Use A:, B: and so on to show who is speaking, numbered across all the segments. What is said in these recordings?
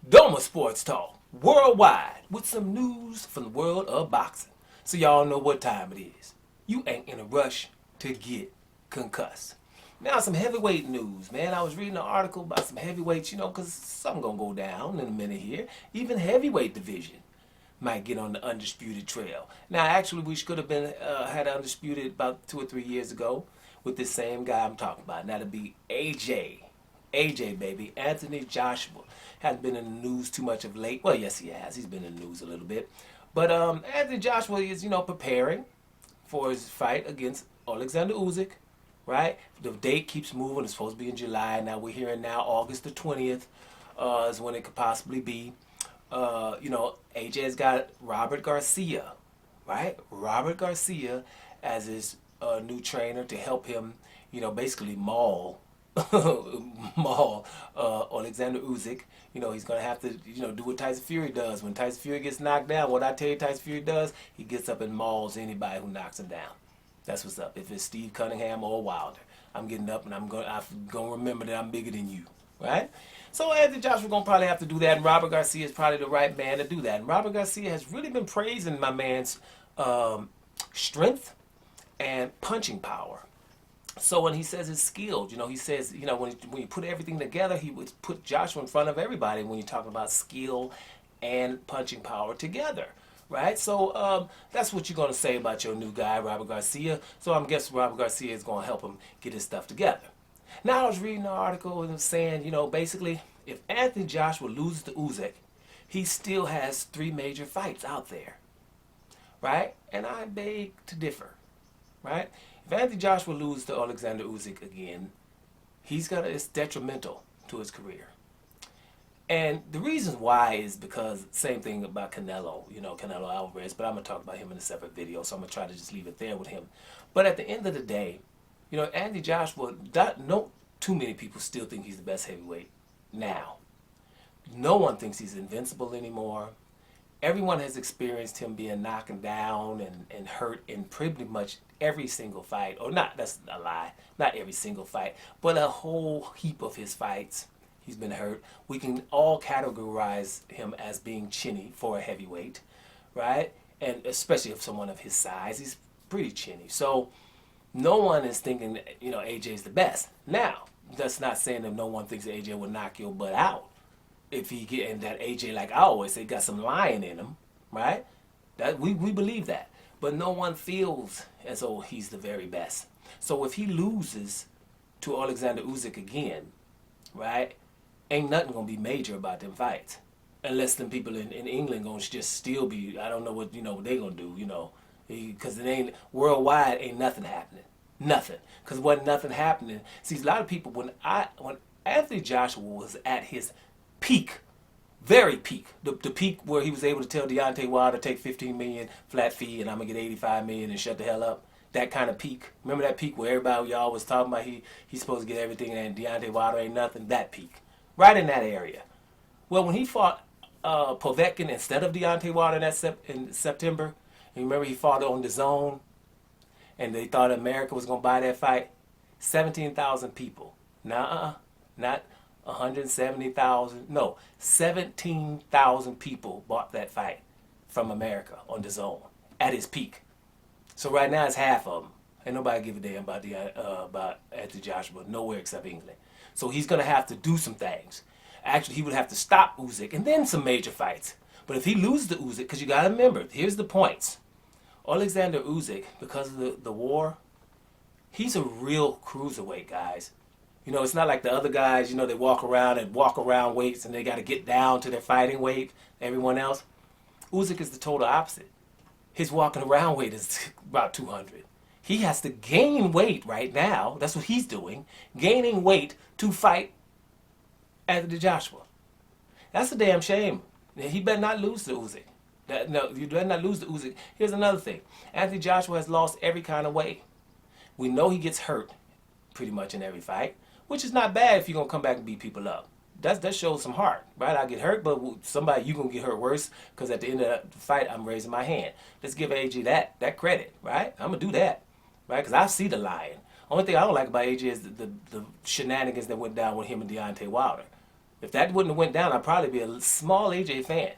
A: Doma Sports Talk, worldwide, with some news from the world of boxing. So y'all know what time it is. You ain't in a rush to get concussed. Now some heavyweight news, man. I was reading an article about some heavyweights, because something gonna go down in a minute here. Even heavyweight division might get on the undisputed trail. Now, actually, we could have been had undisputed about 2 or 3 years ago with this same guy I'm talking about. And that'd be AJ. AJ, baby. Anthony Joshua. Hasn't been in the news too much of late. Well, yes, he has. He's been in the news a little bit. But Anthony Joshua is, preparing for his fight against Alexander Usyk, right? The date keeps moving. It's supposed to be in July. Now we're hearing now August the 20th is when it could possibly be. AJ's got Robert Garcia, right? Robert Garcia as his new trainer to help him, basically maul Alexander Usyk. He's going to have to, do what Tyson Fury does. When Tyson Fury gets knocked down, what I tell you Tyson Fury does, he gets up and mauls anybody who knocks him down. That's what's up. If it's Steve Cunningham or Wilder, I'm getting up and I'm going to remember that I'm bigger than you, right? So Anthony Joshua going to probably have to do that, and Robert Garcia is probably the right man to do that. And Robert Garcia has really been praising my man's strength and punching power. So when he says his skills, he says, when you put everything together, he would put Joshua in front of everybody when you're talking about skill and punching power together, right? So that's what you're going to say about your new guy, Robert Garcia. So I'm guessing Robert Garcia is going to help him get his stuff together. Now I was reading an article and it was saying, basically, if Anthony Joshua loses to Usyk, he still has 3 major fights out there, right? And I beg to differ, right? If Anthony Joshua loses to Alexander Usyk again, it's detrimental to his career. And the reason why is because same thing about Canelo, Canelo Alvarez, but I'm going to talk about him in a separate video, so I'm going to try to just leave it there with him. But at the end of the day, Anthony Joshua, no too many people still think he's the best heavyweight now. No one thinks he's invincible anymore. Everyone has experienced him being knocked down and hurt in pretty much every single fight. Or not, that's a lie. Not every single fight, but a whole heap of his fights. He's been hurt. We can all categorize him as being chinny for a heavyweight, right? And especially if someone of his size, he's pretty chinny. So no one is thinking that, AJ's the best. Now, that's not saying that no one thinks that AJ will knock your butt out. If he get, and that AJ, like I always say, got some lion in him, right? That we believe that. But no one feels as though he's the very best. So if he loses to Alexander Usyk again, right, ain't nothing gonna be major about them fights. Unless them people in England gonna just still be, I don't know what what they gonna do, because it ain't worldwide, ain't nothing happening, nothing. Because wasn't nothing happening. See, a lot of people when Anthony Joshua was at his peak, very peak, the peak where he was able to tell Deontay Wilder to take 15 million flat fee and I'm gonna get 85 million and shut the hell up. That kind of peak. Remember that peak where everybody y'all was talking about he's supposed to get everything and Deontay Wilder ain't nothing. That peak, right in that area. Well, when he fought Povetkin instead of Deontay Wilder in September. You remember he fought on the zone, and they thought America was going to buy that fight? 17,000 people. Not 170,000. No, 17,000 people bought that fight from America on the zone at his peak. So right now it's half of them. Ain't nobody give a damn about Anthony Joshua, nowhere except England. So he's going to have to do some things. Actually, he would have to stop Usyk and then some major fights. But if he loses to Usyk, because you got to remember, here's the points. Alexander Usyk, because of the war, he's a real cruiserweight, guys. It's not like the other guys, they walk around weights and they got to get down to their fighting weight, everyone else. Usyk is the total opposite. His walking around weight is about 200. He has to gain weight right now. That's what he's doing, gaining weight to fight Anthony Joshua. That's a damn shame. He better not lose to Usyk. No, you better not lose to Usyk. Here's another thing. Anthony Joshua has lost every kind of way. We know he gets hurt pretty much in every fight, which is not bad if you're going to come back and beat people up. That shows some heart, right? I get hurt, but you're going to get hurt worse because at the end of the fight, I'm raising my hand. Let's give AJ that credit, right? I'm going to do that, right? Because I see the lion. Only thing I don't like about AJ is the shenanigans that went down with him and Deontay Wilder. If that wouldn't have went down, I'd probably be a small AJ fan,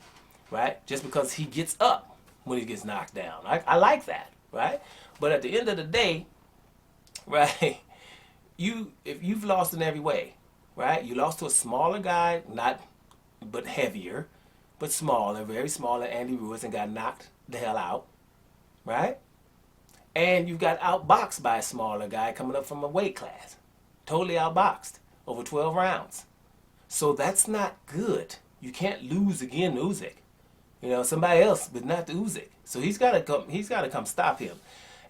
A: right? Just because he gets up when he gets knocked down. I like that, right? But at the end of the day, right, if you've lost in every way, right? You lost to a smaller guy, but heavier, but smaller, very smaller, Andy Ruiz, and got knocked the hell out, right? And you got outboxed by a smaller guy coming up from a weight class. Totally outboxed over 12 rounds. So that's not good. You can't lose again to Usyk. Somebody else, but not to Usyk. So he's got to come. He's got to come stop him.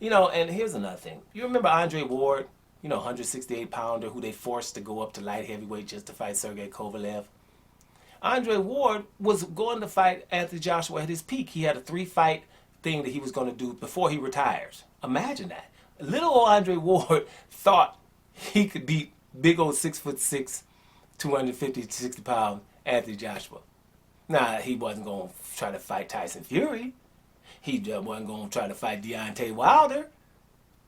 A: And here's another thing. You remember Andre Ward? 168 pounder who they forced to go up to light heavyweight just to fight Sergey Kovalev. Andre Ward was going to fight Anthony Joshua at his peak. He had a 3-fight thing that he was going to do before he retires. Imagine that. Little old Andre Ward thought he could beat big old 6'6", 250 to 60 pound Anthony Joshua. Nah, he wasn't going to try to fight Tyson Fury. He wasn't going to try to fight Deontay Wilder.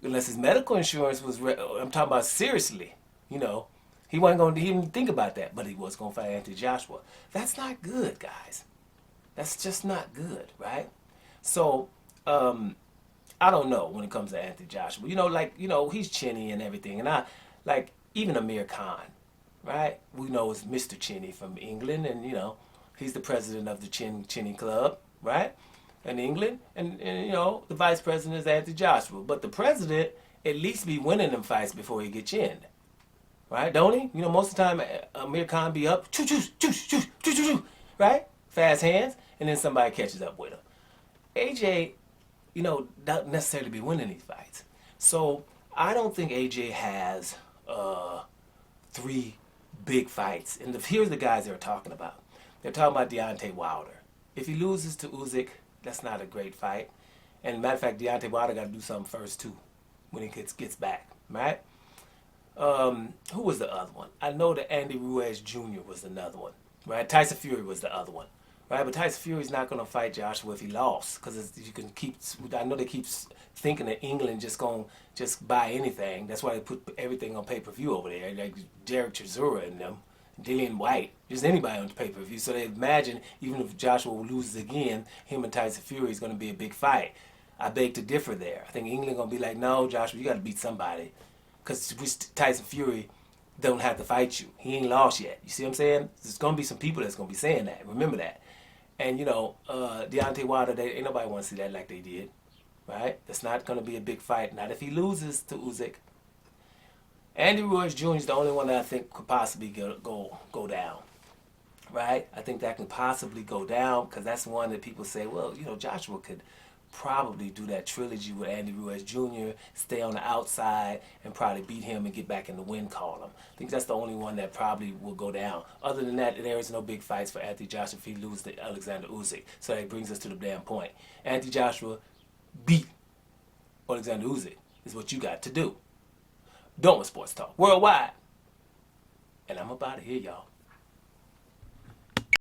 A: Unless his medical insurance was, I'm talking about seriously, He wasn't going to even think about that, but he was going to fight Anthony Joshua. That's not good, guys. That's just not good, right? So, I don't know when it comes to Anthony Joshua. He's chinny and everything. And even Amir Khan, right? We know is Mr. Chinny from England, and, he's the president of the Chinny Club, right? In England, and the vice president is Anthony Joshua. But the president at least be winning them fights before he get chinned. Right, don't he? Most of the time Amir Khan be up, choo choo choo choo choo choo choo, right? Fast hands, and then somebody catches up with him. AJ, don't necessarily be winning these fights. So I don't think AJ has 3 big fights. And here's the guys they're talking about. They're talking about Deontay Wilder. If he loses to Usyk, that's not a great fight. And matter of fact, Deontay Wilder got to do something first too, when he gets back, right? Who was the other one? I know that Andy Ruiz Jr. was another one, right? Tyson Fury was the other one, right? But Tyson Fury's not going to fight Joshua if he lost, because I know they keep thinking that England just buy anything. That's why they put everything on pay-per-view over there, like Derek Chisora and them, Dillian White, just anybody on the pay-per-view. So they imagine even if Joshua loses again, him and Tyson Fury is going to be a big fight. I beg to differ there. I think England going to be like, no, Joshua, you got to beat somebody. Because Tyson Fury don't have to fight you. He ain't lost yet. You see what I'm saying? There's going to be some people that's going to be saying that. Remember that. And, Deontay Wilder, ain't nobody want to see that like they did. Right? That's not going to be a big fight. Not if he loses to Usyk. Andy Ruiz Jr. is the only one that I think could possibly go down. Right? I think that can possibly go down because that's one that people say, well, Joshua could probably do that trilogy with Andy Ruiz Jr., stay on the outside, and probably beat him and get back in the win column. I think that's the only one that probably will go down. Other than that, there is no big fights for Anthony Joshua if he loses to Alexander Usyk. So that brings us to the damn point. Anthony Joshua beat Alexander Usyk is what you got to do. Doma Sports Talk Worldwide. And I'm about to hear y'all.